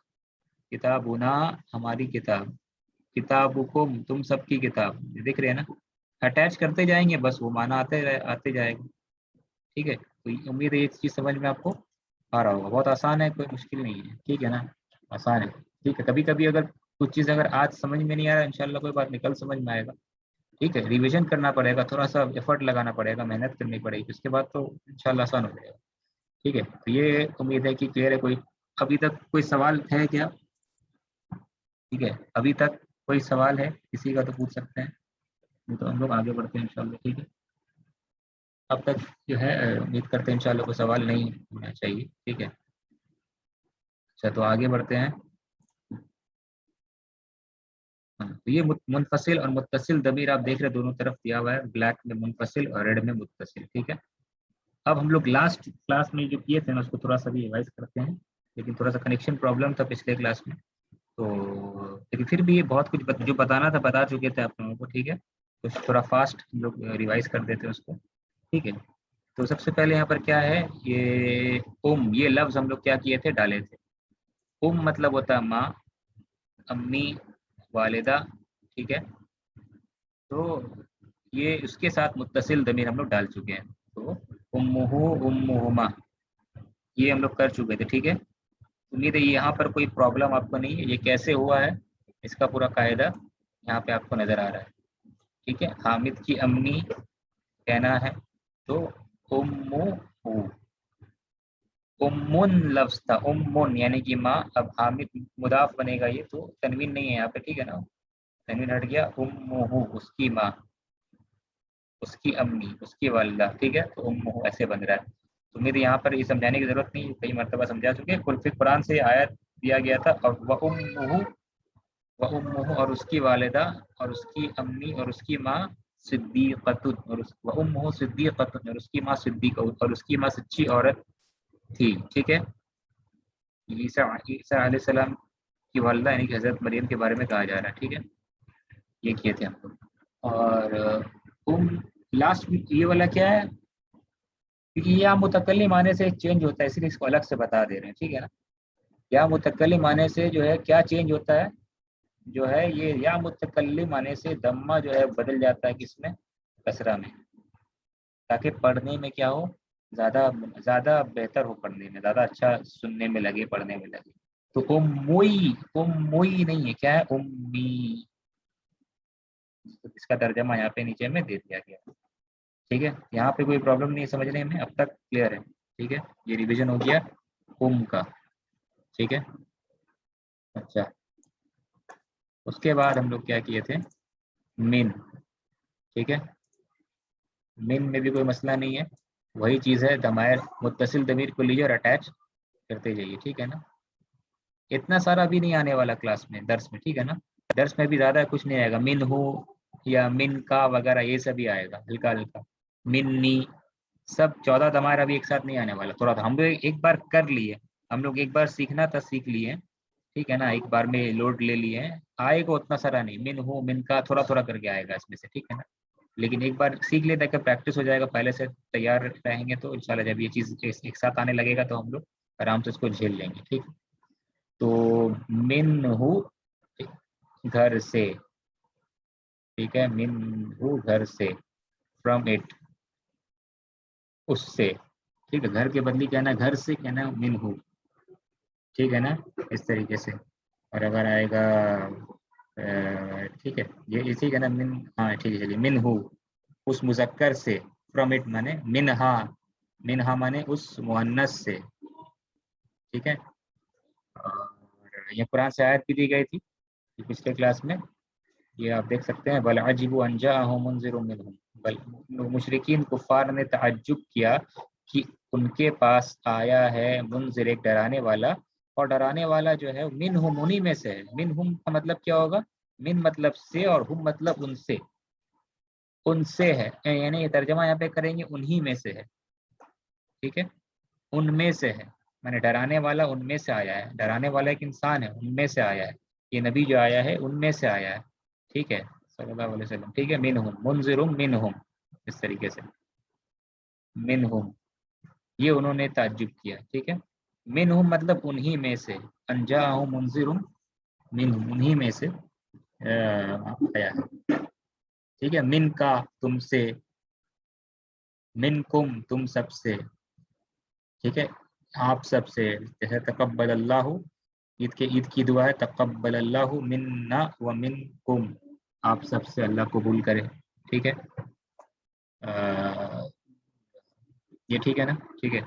کتابنا ہماری کتاب، کتابکم تم سب کی کتاب. دیکھ رہے ہیں نا، اٹیچ کرتے جائیں گے بس وہ معنی آتے جائے گا. ٹھیک ہے. تو امید ہے یہ چیز سمجھ میں آپ کو آ رہا ہوگا. بہت آسان ہے، کوئی مشکل نہیں ہے. ٹھیک ہے نا، آسان ہے. ٹھیک ہے. کبھی کبھی اگر کچھ چیز اگر آج سمجھ میں نہیں آ رہا ہے، انشاءاللہ کوئی بات نہیں، کل سمجھ میں آئے گا. ٹھیک ہے. ریویژن کرنا پڑے گا، تھوڑا سا ایفرٹ لگانا پڑے گا، محنت کرنی پڑے گی، اس کے بعد تو انشاءاللہ آسان ہو جائے گا. ٹھیک ہے. تو یہ امید ہے کہ کلیئر ہے. کوئی ابھی تک کوئی سوال ہے کیا؟ ٹھیک ہے. ابھی تک کوئی سوال ہے کسی کا تو پوچھ سکتے ہیں، تو ہم لوگ آگے بڑھتے ہیں انشاءاللہ. ٹھیک ہے. اب تک جو ہے امید کرتے ہیں انشاءاللہ کوئی سوال نہیں ہونا چاہیے. ٹھیک ہے. اچھا تو آگے بڑھتے ہیں. تو یہ منفصل اور متصل ضمیر آپ دیکھ رہے دونوں طرف دیا ہوا ہے، بلیک میں منفصل اور ریڈ میں متصل. ٹھیک ہے. اب ہم لوگ لاسٹ کلاس میں جو کیے تھے نا اس کو تھوڑا سا بھی ریوائز کرتے ہیں، لیکن تھوڑا سا کنیکشن پرابلم تھا پچھلے کلاس میں، تو لیکن پھر بھی بہت کچھ جو بتانا تھا بتا چکے تھے آپ لوگوں کو. ٹھیک ہے. تو تھوڑا فاسٹ ہم لوگ ریوائز کر دیتے ہیں اس کو. ٹھیک ہے. تو سب سے پہلے یہاں پر کیا ہے، یہ لفظ ہم لوگ کیا کیے تھے، ڈالے تھے. مطلب ہوتا ہے ماں، امی، والدہ. ٹھیک ہے. تو یہ اس کے ساتھ متصل ضمیر ہم لوگ ڈال چکے ہیں. تو امہما یہ ہم لوگ کر چکے تھے. ٹھیک ہے. امید ہے یہاں پر کوئی پرابلم آپ کو نہیں ہے. یہ کیسے ہوا ہے اس کا پورا قاعدہ یہاں پہ آپ کو نظر آ رہا ہے. ٹھیک ہے. حامد کی امی کہنا ہے تو امن لفظ تھا، امن یعنی کہ ماں. اب حامد مضاف بنے گا یہ، تو تنوین نہیں ہے یہاں پہ. ٹھیک ہے نا، تنوین ہٹ گیا. امہ اس کی ماں، اس کی امی، اس کی والدہ. ٹھیک ہے. تو امہ ایسے بن رہا ہے. تو میرے یہاں پر یہ سمجھانے کی ضرورت نہیں، کئی مرتبہ سمجھا چکے. پھر قرآن سے آیت دیا گیا تھا، اور وَأُمُّهُ اور اس کی والدہ، اور اس کی امی، اور اس کی ماں صدیقۃ، اور وَأُمُّهُ صدیقۃ اور اس کی ماں صدیقہ، اور اس کی ماں سچی عورت تھی، ٹھیک ہے. عیسیٰ علیہ السلام کی والدہ یعنی کہ حضرت مریم کے بارے میں کہا جا رہا ہے، ٹھیک ہے. یہ کیے تھے ہم لوگ. اور لاسٹ یہ والا کیا ہے، کیونکہ یا متکلم آنے سے چینج ہوتا ہے، اس لیے اس کو الگ سے بتا دے رہے ہیں، ٹھیک ہے نا. یا متکلم آنے سے جو ہے کیا چینج ہوتا ہے، جو ہے یہ یا متکلم آنے سے دمہ جو ہے بدل جاتا ہے کس میں، کسرہ میں، تاکہ پڑھنے میں کیا ہو، زیادہ بہتر ہو، پڑھنے میں زیادہ اچھا سننے میں لگے، پڑھنے میں لگے. تو اموئی نہیں ہے، کیا ہے، امی. اس کا ترجمہ یہاں پہ نیچے میں دے دیا گیا، ٹھیک ہے. یہاں پہ کوئی پرابلم نہیں سمجھنے میں، اب تک کلیئر ہے، ٹھیک ہے. یہ ریویژن ہو گیا کا، ٹھیک ہے. اچھا، اس کے بعد ہم لوگ کیا کیے تھے، من، ٹھیک ہے. من میں بھی کوئی مسئلہ نہیں ہے، وہی چیز ہے، ضمائر متصل ضمیر کو لیجیے اور اٹیچ کرتے جائیے، ٹھیک ہے نا. اتنا سارا بھی نہیں آنے والا کلاس میں، درس میں، ٹھیک ہے نا. درس میں بھی زیادہ کچھ نہیں آئے گا، من ہو یا من کا وغیرہ یہ سب ہی آئے گا ہلکا ہلکا. منی سب 14 ضمائر ابھی ایک ساتھ نہیں آنے والا، تھوڑا ہم لوگ ایک بار کر لیے، ہم لوگ ایک بار سیکھنا تھا، سیکھ لیے، ٹھیک ہے نا. ایک بار میں لوڈ لے لیے ہیں، آئے گا اتنا سارا نہیں، من ہو من کا تھوڑا تھوڑا کر کے آئے گا اس میں سے، ٹھیک ہے نا. لیکن ایک بار سیکھ لیتا کہ پریکٹس ہو جائے گا، پہلے سے تیار رہیں گے تو انشاءاللہ جب یہ چیز ایک ساتھ آنے لگے گا تو ہم لوگ آرام سے اس کو جھیل لیں گے، ٹھیک. تو من ہو گھر سے، ٹھیک ہے. من ہو گھر سے، فرام اٹ اس سے، ٹھیک ہے. گھر کے بدلی کہنا گھر سے، کہنا من ہو، ٹھیک ہے نا، اس طریقے سے. اور اگر آئے گا ٹھیک ہے، یہ اسی کا نا من، ہاں ٹھیک ہے، چلیے. من ہو اس مذکر سے، فرام اٹ مانے منہا، منہا مانے اس مؤنث سے، ٹھیک ہے. اور یہ قرآن سے آیت بھی دی گئی تھی پچھلے کلاس میں، یہ آپ دیکھ سکتے ہیں. بل عجبوا ان جاءهم منذر منهم، بل مشرکین کفار نے تعجب کیا کہ ان کے پاس آیا ہے منذر، ایک ڈرانے والا، اور ڈرانے والا جو ہے منہم انہی میں سے ہے. منہم کا مطلب کیا ہوگا، من مطلب سے اور ہم مطلب ان سے، ان سے ہے، یعنی یہ ترجمہ یہاں پہ کریں گے انہی میں سے ہے، ٹھیک ہے. ان میں سے ہے، میں نے ڈرانے والا ان میں سے آیا ہے، ڈرانے والا ایک انسان ہے، ان میں سے آیا ہے. یہ نبی جو آیا ہے ان میں سے آیا ہے، ٹھیک ہے، صلی اللہ علیہ وسلم، ٹھیک ہے. منہم منذر منہم، اس طریقے سے منہم، یہ انہوں نے تعجب کیا، ٹھیک ہے. منہم مطلب انہی میں سے، انجاءہم منذر منہم انہی میں سے آیا ہے، ٹھیک ہے. من کا تم سے، منکم تم سب سے، ٹھیک ہے، آپ سب سے. جیسے تقبل اللہ، عید کی دعا ہے، تقبل اللہ منا و منکم، آپ سب سے اللہ قبول کرے، ٹھیک ہے. یہ ٹھیک ہے نا، ٹھیک ہے.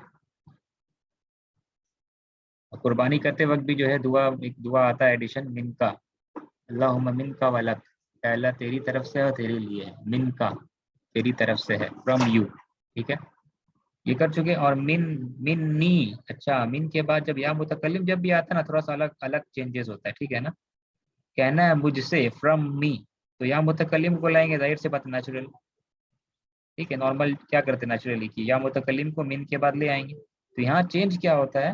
قربانی کرتے وقت بھی جو ہے دعا، ایک دعا آتا ہے ایڈیشن، من کا، اللہم من کا ولک، اے اللہ تیری طرف سے اور تیرے لیے، من کا تیری طرف سے ہے، فرام یو، ٹھیک ہے. یہ کر چکے. اور منی، اچھا من کے بعد جب یا متکلم جب بھی آتا ہے نا، تھوڑا سا الگ چینجز ہوتا ہے، ٹھیک ہے نا. کہنا ہے مجھ سے، فرام می، تو یا متکلم کو لائیں گے، ظاہر سے بات نیچرل، ٹھیک ہے. نارمل کیا کرتے نیچرلی کی یا متکلم کو من کے بعد لے آئیں گے. تو یہاں چینج کیا ہوتا ہے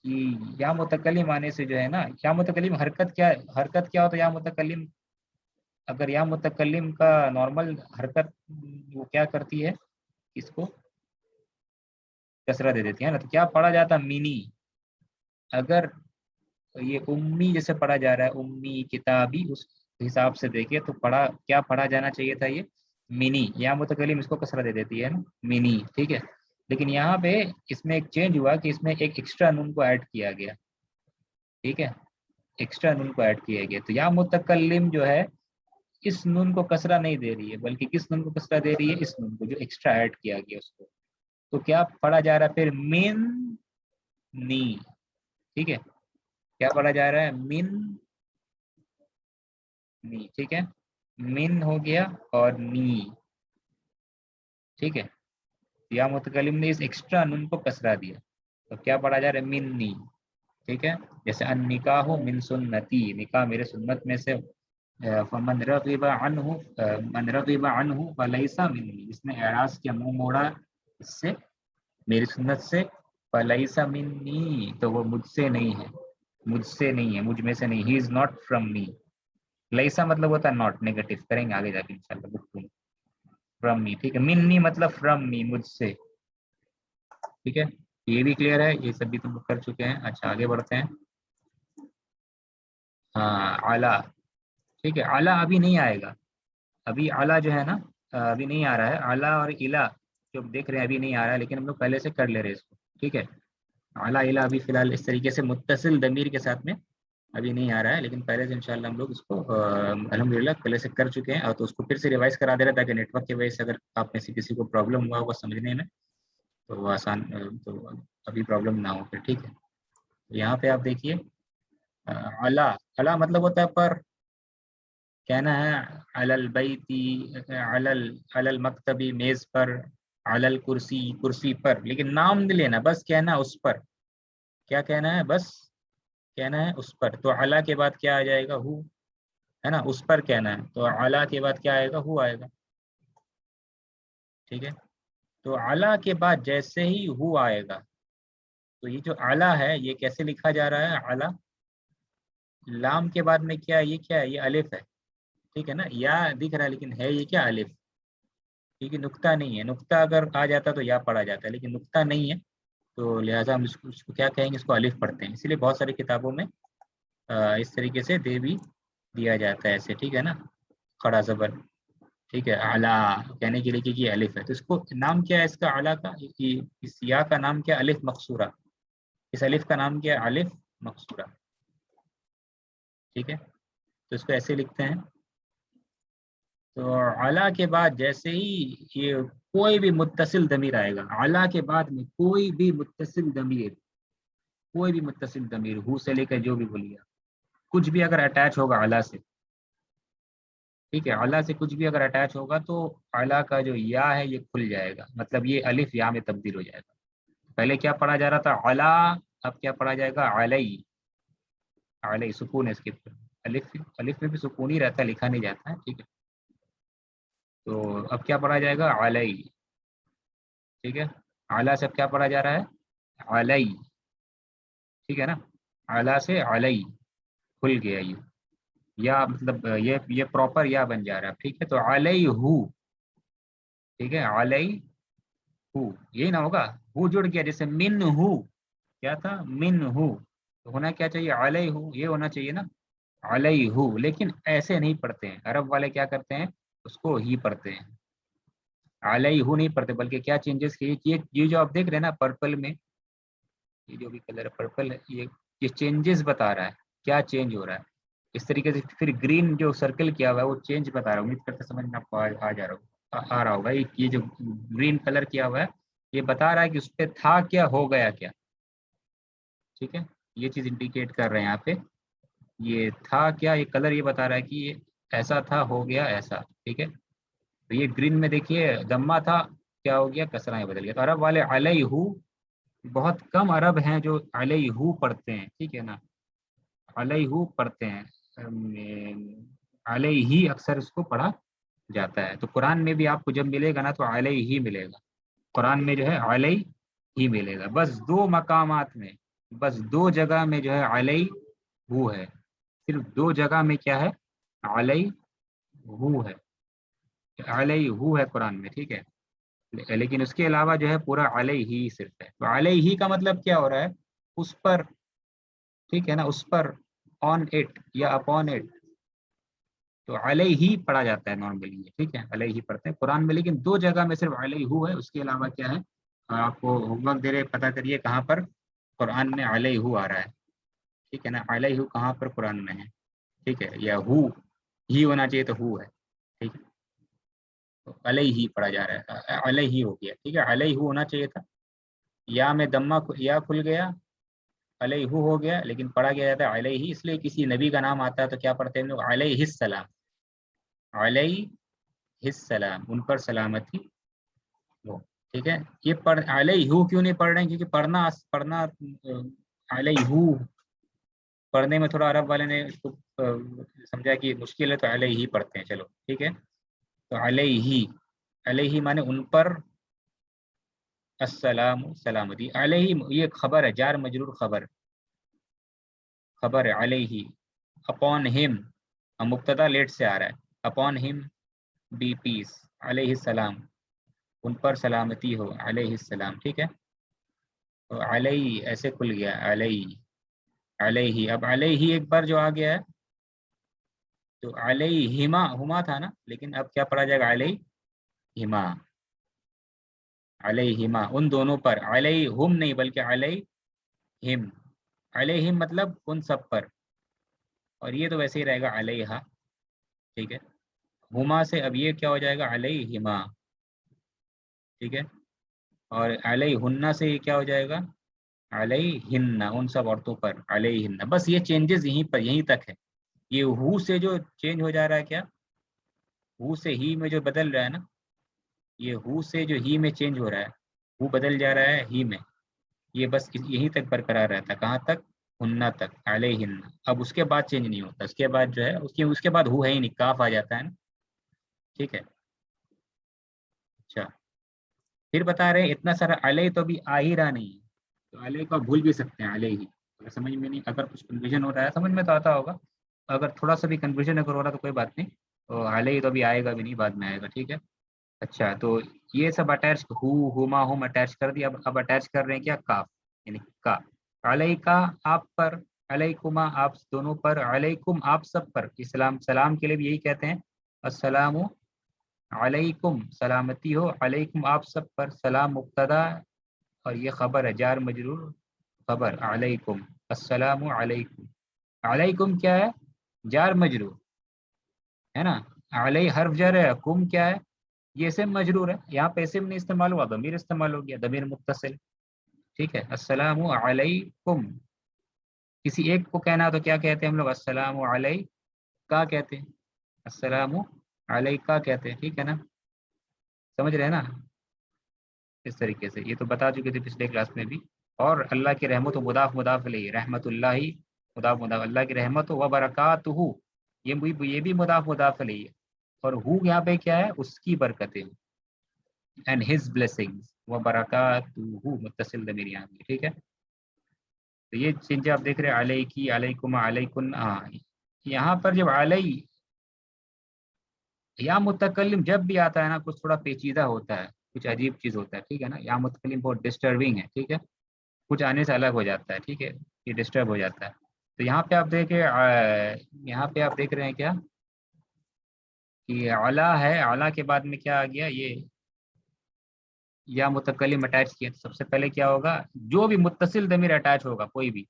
کہ یا متکلم آنے سے جو ہے نا، یا متکلم حرکت کیا ہوتا ہے، یا متکلم، اگر یا متکلم کا نارمل حرکت وہ کیا کرتی ہے، اس کو کسرہ دے دیتی ہے نا، تو کیا پڑھا جاتا منی. اگر یہ امی جیسے پڑھا جا رہا ہے، امی کتابی، اس حساب سے دیکھیں تو کیا پڑھا جانا چاہیے تھا، یہ منی. یا متکلم اس کو کسرہ دے دیتی ہے نا، منی، ٹھیک ہے. لیکن یہاں پہ اس میں ایک چینج ہوا کہ اس میں ایک ایکسٹرا نون کو ایڈ کیا گیا، ٹھیک ہے، ایکسٹرا نون کو ایڈ کیا گیا. تو یا متکلم جو ہے اس نون کو کسرہ نہیں دے رہی ہے، بلکہ کس نون کو کسرہ دے رہی ہے، اس نون کو جو ایکسٹرا ایڈ کیا گیا اس کو. تو کیا پڑھا جا رہا ہے پھر، من نی، ٹھیک ہے. کیا پڑھا جا رہا ہے، من نی، ٹھیک ہے. من ہو گیا اور نی، ٹھیک ہے. یا متکلم نے اس ایکسٹرا نون کو کسرہ دیا، تو کیا پڑھا جا رہا ہے، من نی، ٹھیک ہے. جیسے ان نکاح من سنتی، نکاح میرے سنت میں سے. فمن رغب عنہ، من رغب عنہ فلیس منی، جس نے اعراض کیا، منہ موڑا اس سے، میری سنت سے، فلیس منی تو وہ مجھ سے نہیں ہے، مجھ سے نہیں ہے، مجھ میں سے نہیں. ہی از ناٹ فرام می. لیسا مطلب ہوتا ہے ناٹ، نیگیٹو کریں گے آگے جا کے انشاءاللہ گفتگو میں. فرام می ٹھیک ہے. منی مطلب فرام می، مجھ سے. ٹھیک ہے، یہ بھی کلیئر ہے، یہ سب بھی تم کر چکے ہیں. اچھا آگے بڑھتے ہیں. ہاں اعلیٰ، ٹھیک ہے. اعلیٰ ابھی نہیں آئے گا، ابھی اعلیٰ جو ہے نا ابھی نہیں آ رہا ہے. اعلیٰ اور الا جو دیکھ رہے ہیں ابھی نہیں آ رہا ہے، لیکن ہم لوگ پہلے سے کر لے رہے ہیں اس کو. ٹھیک ہے، اعلیٰ الا ابھی فی الحال اس طریقے سے متصل ضمیر کے ساتھ میں ابھی نہیں آ رہا ہے، لیکن پہلے سے انشاءاللہ ہم لوگ اس کو الحمدللہ پہلے سے کر چکے ہیں. اور تو اس کو پھر سے ریوائز کرا دے رہا تاکہ نیٹ ورک کی وجہ سے اگر آپ میں سے کسی کو پرابلم ہوا ہوگا سمجھنے میں تو وہ آسان، تو ابھی پرابلم نہ ہو پھر. ٹھیک ہے، یہاں پہ آپ دیکھیے اعلیٰ، اعلیٰ مطلب ہوتا ہے پر. کہنا ہے علی البیتی، علی المکتبی میز پر، علی الکرسی کرسی پر، لیکن نام نہیں لینا، بس کہنا اس پر. کیا کہنا ہے؟ بس کہنا ہے اس پر. تو علی کے بعد کیا آ جائے گا؟ ہو، ہے نا، اس پر کہنا ہے. تو علی کے بعد کیا آئے گا؟ ہو آئے گا. ٹھیک ہے، تو علی کے بعد جیسے ہی ہو آئے گا تو یہ جو علی ہے یہ کیسے لکھا جا رہا ہے؟ علی لام کے بعد میں کیا ہے؟ یہ کیا ہے؟ یہ الف ہے. ٹھیک ہے نا، یا دکھ رہا ہے لیکن ہے یہ کیا؟ الف. ٹھیک ہے، نقطہ نہیں ہے. نقطہ اگر آ جاتا تو یا پڑھا جاتا ہے، لیکن نقطہ نہیں ہے تو لہٰذا ہم اس کو کیا کہیں گے؟ اس کو الف پڑھتے ہیں. اسی لیے بہت ساری کتابوں میں اس طریقے سے دے بھی دیا جاتا ہے ایسے. ٹھیک ہے نا، کھڑا زبر. ٹھیک ہے، اعلیٰ کہنے کے لیے کہ یہ الف ہے. تو اس کو نام کیا ہے اس کا؟ اعلیٰ کا. اس یا کا نام کیا؟ الف مقصورہ. اس الف کا نام کیا ہے؟ الف مقصورہ. ٹھیک ہے، تو اس کو ایسے لکھتے ہیں. تو اعلیٰ کے بعد جیسے ہی یہ کوئی بھی متصل ضمیر آئے گا، اعلیٰ کے بعد میں کوئی بھی متصل ضمیر، کوئی بھی متصل ضمیر ہو سے لے کر جو بھی بولیے، کچھ بھی اگر اٹیچ ہوگا اعلیٰ سے، ٹھیک ہے، اعلیٰ سے کچھ بھی اگر اٹیچ ہوگا تو اعلیٰ کا جو یا ہے یہ کھل جائے گا، مطلب یہ الف یا میں تبدیل ہو جائے گا. پہلے کیا پڑھا جا رہا تھا؟ اعلیٰ، اب کیا پڑھا جائے گا؟ علی. علی سکون ہے اس کے اوپر. الف میں بھی سکون ہی رہتا ہے، لکھا نہیں جاتا ہے. ٹھیک ہے، تو اب کیا پڑھا جائے گا؟ علی. ٹھیک ہے، اعلیٰ سے اب کیا پڑھا جا رہا ہے؟ علی. ٹھیک ہے نا، اعلیٰ سے علی کھل گیا یہ یا، مطلب یہ پراپر یا بن جا رہا ہے. ٹھیک ہے، تو علی ہو. ٹھیک ہے، علی ہو یہی نہ ہوگا، ہو جڑ گیا جیسے من ہو. کیا تھا؟ من ہو. تو ہونا کیا چاہیے؟ علی ہو، یہ ہونا چاہیے نا، علی ہو. لیکن ایسے نہیں پڑھتے ہیں عرب والے. کیا کرتے ہیں؟ اس کو ہی پڑھتے ہیں، علی ہو نہیں پڑھتے. بلکہ کیا چینجز کیے؟ یہ جو آپ دیکھ رہے ہیں نا پرپل میں، یہ جو بھی کلر پرپل ہے یہ چینجز بتا رہا ہے. کیا چینج ہو رہا ہے؟ اس طریقے سے پھر گرین جو سرکل کیا ہوا ہے وہ چینج بتا رہا ہے. امید کرتے سمجھ میں آپ کو آ جا رہا ہوگا. یہ جو گرین کلر کیا ہوا ہے یہ بتا رہا ہے کہ اس پہ تھا کیا، ہو گیا کیا. ٹھیک ہے، یہ چیز انڈیکیٹ کر رہے ہیں یہاں پہ. یہ تھا کیا، یہ کلر یہ بتا رہا ہے کہ یہ ایسا تھا، ہو گیا ایسا. ٹھیک ہے، تو یہ گرین میں دیکھیے دمہ تھا، کیا ہو گیا؟ کسرہ میں بدل گیا. تو عرب والے علیہ، بہت کم عرب ہیں جو علیہ پڑھتے ہیں. ٹھیک ہے نا، علیہ پڑھتے ہیں، علیہ اکثر اس کو پڑھا جاتا ہے. تو قرآن میں بھی آپ کو جب ملے گا نا تو علیہ ہی ملے گا. قرآن میں جو ہے علیہ ہی ملے گا. بس دو مقامات میں، بس دو جگہ میں جو ہے علیہ ہو ہے. صرف دو جگہ میں کیا ہے؟ علیہ ہو ہے، علیہ ہو ہے قرآن میں. ٹھیک ہے، لیکن اس کے علاوہ جو ہے پورا علیہ ہی صرف ہے. تو علیہ ہی کا مطلب کیا ہو رہا ہے؟ اس پر. ٹھیک ہے نا، اس پر، آن اٹ یا اپون اٹ. تو علیہ ہی پڑھا جاتا ہے نارملی. ٹھیک ہے، علیہ ہی پڑھتے ہیں قرآن میں، لیکن دو جگہ میں صرف علیہ ہو ہے. اس کے علاوہ کیا ہے؟ آپ کو ہوم ورک دے رہے، پتہ کریے کہاں پر قرآن میں علیہ ہو آ رہا ہے. ٹھیک ہے نا، علیہ ہو کہاں پر قرآن میں ہے. ٹھیک ہے، یا ہو ہی ہونا چاہیے تو ہو ہے. ٹھیک ہے، تو علیہ ہی پڑھا جا رہا ہے، علیہ ہی ہو گیا. ٹھیک ہے، علیہ ہو ہونا چاہیے تھا. یا میں دمہ یا کھل گیا، علیہ ہو گیا، لیکن پڑھا گیا جاتا ہے علیہ. اس لیے کسی نبی کا نام آتا ہے تو کیا پڑھتے ہیں لوگ؟ علیہ السلام. علیہ السلام، ان پر سلامتی ہو. ٹھیک ہے، یہ علیہ ہو کیوں نہیں پڑھ رہے ہیں؟ کیونکہ پڑھنا علیہ ہو پڑھنے میں تھوڑا عرب والے نے اس کو سمجھا کہ مشکل ہے، تو علیہ ہی پڑھتے ہیں. چلو ٹھیک ہے، تو علیہ مانے ان پر السلام سلامتی، علیہ یہ خبر ہے، جار مجرور خبر ہے علیہ، اپون ہم مبتدا لیٹ سے آ رہا ہے، اپون ہم بی پیس، علیہ السلام ان پر سلامتی ہو، علیہ السلام، ٹھیک ہے. تو علیہ ایسے کھل گیا، علیہ علیہ، اب علیہ ایک بار جو آ گیا ہے تو علیہما، ہما تھا نا، لیکن اب کیا پڑھا جائے گا، علیہما، علیہما ان دونوں پر، علیہم نہیں بلکہ علیہم، علیہم مطلب ان سب پر، اور یہ تو ویسے ہی رہے گا علیہا، ٹھیک ہے. ہما سے اب یہ کیا ہو جائے گا، علیہما، ٹھیک ہے. اور علیہن سے یہ کیا ہو جائے گا، علیہن ان سب عورتوں پر، علیہن. بس یہ چینجز یہیں پر، یہیں تک ہے. یہ ہو سے جو چینج ہو جا رہا ہے، کیا ہو سے ہی میں جو بدل رہا ہے نا، یہ ہو سے جو ہی میں چینج ہو رہا ہے، ہو بدل جا رہا ہے ہی میں، یہ بس یہیں تک برقرار رہتا ہے، کہاں تک، ہننا تک، علیہن. اب اس کے بعد چینج نہیں ہوتا، اس کے بعد جو ہے اس کے بعد ہو ہے ہی نہیں، کاف آ جاتا ہے نا، ٹھیک ہے. اچھا پھر بتا رہے ہیں اتنا سارا علیہ تو بھی آ ہی رہا نہیں ہے، تو علیہ کو بھول بھی سکتے ہیں، علیہ ہی. اگر سمجھ میں نہیں، اگر کچھ کنفیوژن ہو رہا ہے، سمجھ میں تو آتا ہوگا، اگر تھوڑا سا بھی کنفیوژن اگر ہو رہا تو کوئی بات نہیں، تو علیہ تو بھی آئے گا بھی نہیں، بعد میں آئے گا، ٹھیک ہے. اچھا تو یہ سب اٹیچ، ہما ہم اٹیچ کر دیا، اب اٹیچ کر رہے ہیں کیا، کاف، یعنی کا. علیہ کا آپ پر، علیکما آپ دونوں پر، علیکم آپ سب پر. اسلام سلام کے لیے بھی یہی کہتے ہیں، السلام علیکم سلامتی ہو، علیکم آپ سب پر، سلام مبتدا اور یہ خبر ہے، جار مجرور خبر، علیکم السلام علیکم. علیکم کیا ہے، جار مجرور ہے نا، علیہ حرف جر ہے، کم کیا ہے، یہ اسم مجرور ہے. یہاں پہ اسم نہیں استعمال ہوا، ضمیر استعمال ہو گیا، ضمیر متصل، ٹھیک ہے. السلام علیکم، کسی ایک کو کہنا تو کیا کہتے ہیں ہم لوگ، السلام علیکہ کہتے ہیں، السلام علیکہ کہتے ہیں، ٹھیک ہے نا، سمجھ رہے ہیں نا. اس طریقے سے یہ تو بتا چکے تھے پچھلے کلاس میں بھی. اور اللہ کی رحمت و مضاف علیہ، رحمت اللہ مضاف اللہ کی رحمت و برکاتہ، یہ بھی مضاف علیہ ہے. اور ہو یہاں پہ کیا ہے، اس کی برکتیں، اینڈ ہز بلیسنگز و برکاتہ متصل ضمیر یہاں پہ، ٹھیک ہے. تو یہ چیزیں آپ دیکھ رہے ہیں، علیہ کی، علیکم، علیکن. یہاں پر جب علیہ یا متکلم جب بھی آتا ہے نا، کچھ تھوڑا پیچیدہ ہوتا ہے، کچھ عجیب چیز ہوتا ہے، ٹھیک ہے نا. یا متکلم بہت ڈسٹربنگ ہے، ٹھیک ہے، کچھ آنے سے الگ ہو جاتا ہے، ٹھیک ہے، یہ ڈسٹرب ہو جاتا ہے. تو یہاں پہ آپ دیکھیں، یہاں پہ آپ دیکھ رہے ہیں کیا کہ اعلیٰ ہے، اعلیٰ کے بعد میں کیا آ گیا، یہ یا متکلم اٹیچ کیا. تو سب سے پہلے کیا ہوگا، جو بھی متصل ضمیر اٹیچ ہوگا کوئی بھی،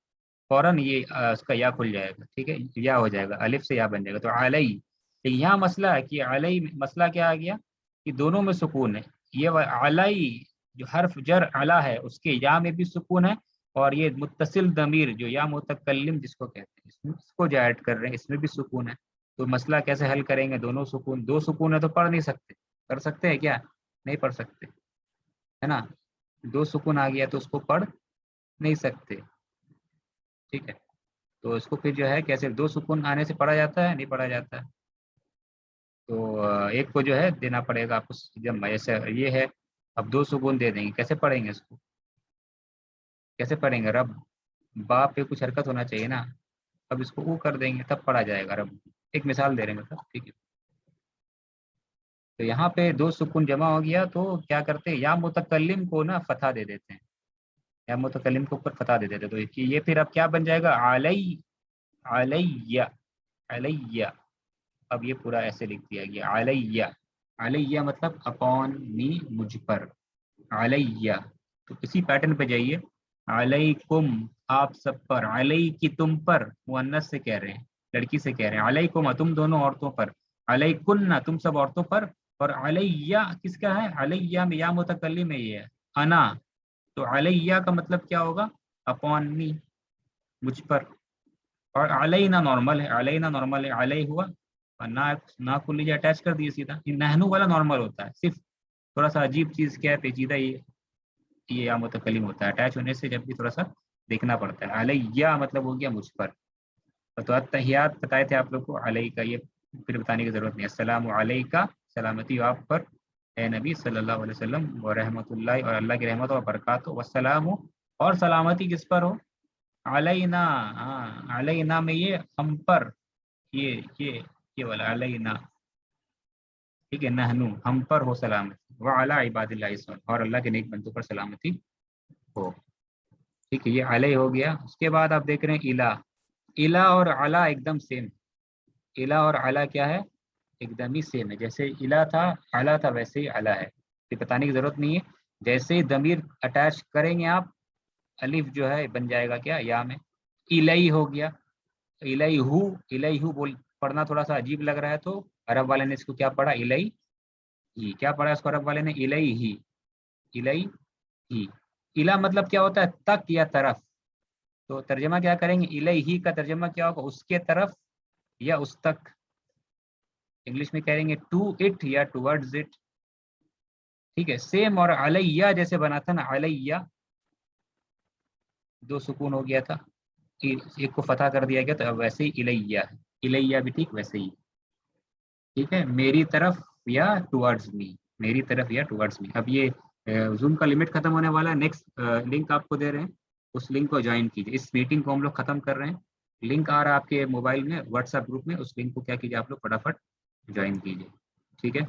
فوراً یہ اس کا یا کھل جائے گا، ٹھیک ہے، یا ہو جائے گا، الف سے یا بن جائے گا. تو علیہ، یہاں مسئلہ ہے کہ علیہ مسئلہ کیا آ گیا کہ دونوں میں سکون ہے. یہ علیہ جو حرف جر علا ہے، اس کے یا میں بھی سکون ہے، اور یہ متصل ضمیر جو یا متکلم جس کو کہتے ہیں، اس کو جو ایڈ کر رہے ہیں، اس میں بھی سکون ہے. تو مسئلہ کیسے حل کریں گے، دونوں سکون، دو سکون ہے تو پڑھ نہیں سکتے، کر سکتے ہیں کیا، نہیں پڑھ سکتے، ہے نا. دو سکون آ گیا تو اس کو پڑھ نہیں سکتے، ٹھیک ہے. تو اس کو پھر جو ہے کیسے، دو سکون آنے سے پڑھا جاتا ہے، نہیں پڑھا جاتا ہے. تو ایک کو جو ہے دینا پڑے گا آپ کو، جب ایسے یہ ہے، اب دو سکون دے دیں گے، کیسے پڑھیں گے اس کو، کیسے پڑھیں گے، رب باپ پہ کچھ حرکت ہونا چاہیے نا. اب اس کو او کر دیں گے تب پڑھا جائے گا، رب. ایک مثال دے رہے ہیں مطلب، ٹھیک ہے. تو یہاں پہ دو سکون جمع ہو گیا تو کیا کرتے ہیں، یا متکلم کو نا فتح دے دیتے ہیں، یا متکلم کے اوپر فتح دے دیتے ہیں. تو یہ پھر اب کیا بن جائے گا، علیہ، علیہ. اب یہ پورا ایسے لکھ دیا گیا، علیہ، علیہ مطلب اپون می، مجھ پر، علیہ. تو اسی پیٹرن پہ جائیے، علیکم آپ سب پر، علیہ کی تم پر، مؤنث سے کہہ رہے ہیں، لڑکی سے کہہ رہے ہیں، علیکم تم دونوں عورتوں پر، علیکن تم سب عورتوں پر. اور علیہ کس کا ہے، علیہ میں یا متکلم ہے، یہ ہے انا. تو علیہ کا مطلب کیا ہوگا، اپون می، مجھ پر. اور علینا نارمل ہے، علینا نارمل ہے، علیہ ہوا، اور نا کو لیجیے اٹیچ کر دیے سیدھا. یہ نحنو والا نارمل ہوتا ہے، صرف تھوڑا سا عجیب چیز کیا ہے، پیچیدہ یہ یا متکلم ہوتا ہے، اٹیچ ہونے سے جب بھی تھوڑا سا دیکھنا پڑتا ہے. علیہ مطلب ہو گیا مجھ پر. تو التحیات بتائے تھے آپ لوگ کو، علیہ کا یہ پھر بتانے کی ضرورت نہیں. السلام علیکہ، سلامتی ہو آپ پر، اے نبی صلی اللہ علیہ وسلم، و رحمۃ اللہ، اور اللہ کی رحمت و برکات، وسلام، اور سلامتی کس پر ہو؟ علینا، ہاں علینا میں یہ ہم پر، یہ والا علینا، ٹھیک ہے، نحنو ہم پر ہو سلامتی، وعلی عباد اللہ الصالحین، اور اللہ کے نیک بندوں پر سلامتی ہو، ٹھیک ہے، یہ علیہ ہو گیا۔ اس کے بعد آپ دیکھ رہے ہیں الہ، الہ اور علی ایک دم سیم، الہ اور علی کیا ہے؟ ایک دم ہی سیم ہے، جیسے الہ تھا علی تھا ویسے ہی علی ہے، یہ بتانے کی ضرورت نہیں ہے، جیسے ہی ضمیر اٹیچ کریں گے آپ، الف جو ہے بن جائے گا کیا؟ یا میں، الہی ہو گیا، الہی بول پڑھنا تھوڑا سا عجیب لگ رہا ہے، تو عرب والے نے اس کو کیا پڑھا؟ الہی ہی، کیا پڑھا اس کو عرب والے نے؟ الہی ہی، الہی ہی، الہ مطلب کیا ہوتا ہے؟ تک یا طرف، تو ترجمہ کیا کریں گے؟ الہی کا ترجمہ کیا ہوگا؟ اس کے طرف یا اس تک، انگلش میں کہیں گے ٹو اٹ یا ٹوورڈز اٹ، ٹھیک ہے، سیم، اور علیہ جیسے بنا تھا نا، علیہ دو سکون ہو گیا تھا، ایک کو فتح کر دیا گیا، تو اب ویسے ہی الیہ ہے، الیہ بھی ٹھیک ویسے ہی، ٹھیک ہے، میری طرف یا ٹوورڈز می، میری طرف یا ٹوورڈز می۔ اب یہ زوم کا لمٹ ختم ہونے والا ہے، نیکسٹ لنک آپ کو دے رہے ہیں، اس لنک کو جوائن کیجیے، اس میٹنگ کو ہم لوگ ختم کر رہے ہیں، لنک آ رہا ہے آپ کے موبائل میں واٹس ایپ گروپ میں، اس لنک کو کیا کیجیے آپ لوگ فٹافٹ جوائن کیجیے، ٹھیک ہے۔